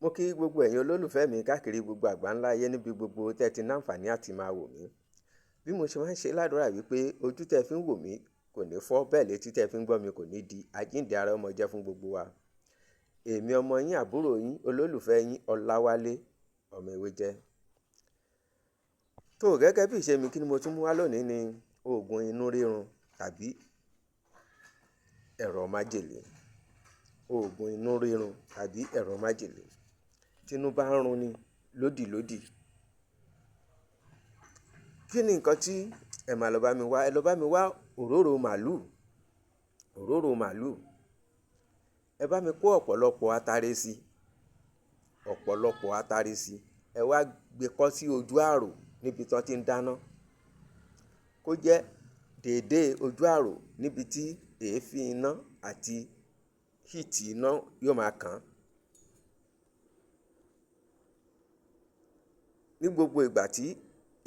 Mo kí gbogbo ẹ̀yin olólùfẹ́ mi káàkiri gbogbo àgbáńlá ayé níbi gbogbo tẹ́ ti náǹfààní àti máa wò mí. Bí mo ṣe máa ń ṣe ládùúrà wípé ojú tẹ́ fi ń wò mí kò ní fọ́, bẹ́ẹ̀ létí tẹ́ fi ń gbọ́ mi kò ní di, àjíǹde ara ọmọ jẹ́ fún gbogbo wa. Èmi ọmọ yín, àbúrò yín, olólùfẹ́ yín, Ọláwálé ọmọ Ewéjẹ́. Tó gẹ́gẹ́ bí ìṣe mi, kí ni mo tún mú wá lónìí ni oògùn inú rírun tàbí ẹ̀rọ májèlé. Oògùn inú rírun tàbí ẹ̀rọ májèlé. Tínú bá ń run ni lódìlódì. Kí ni nǹkan tí ẹ máa lọ bá mi wá? Ẹ lọ bá mi wá òróró màálù. Òróró màálù. Ẹ bá mi kó ọ̀pọ̀lọpọ̀ atare sí. Ọ̀pọ̀lọpọ̀ atare sí. Ẹ wá gbé kọ́ sí ojú àrò níbi tí wọ́n ti ń dáná. Kó jẹ́ déédéé ojú àrò níbi tí èéfín iná àti híìtì iná yóò máa kàn. Ní gbogbo ìgbà tí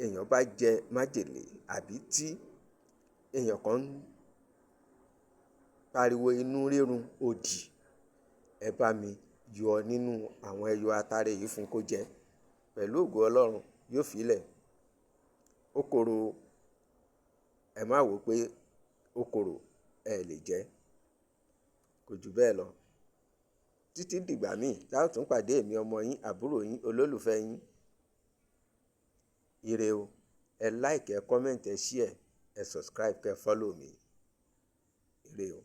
èèyàn bá jẹ májèlé àbí tí èèyàn kan ń pariwo inú rírun òdì, ẹ bá mi yọ nínú àwọn ẹyọ atare yìí fún kó jẹ. Pẹ̀lú ògo Ọlọ́run yóò fi í lẹ̀. Ó korò, ẹ má wò pé ó korò, ẹ lè jẹ. Kò jù bẹ́ẹ̀ lọ. Títí dìgbà míì tá ó tún pàdé èmi ọmọ yín, àbúrò yín, olólùfẹ́ yín. Ire o. Ẹ like, ẹ comment, ẹ share, ẹ subscribe, kẹ́ follow mi. Ire o.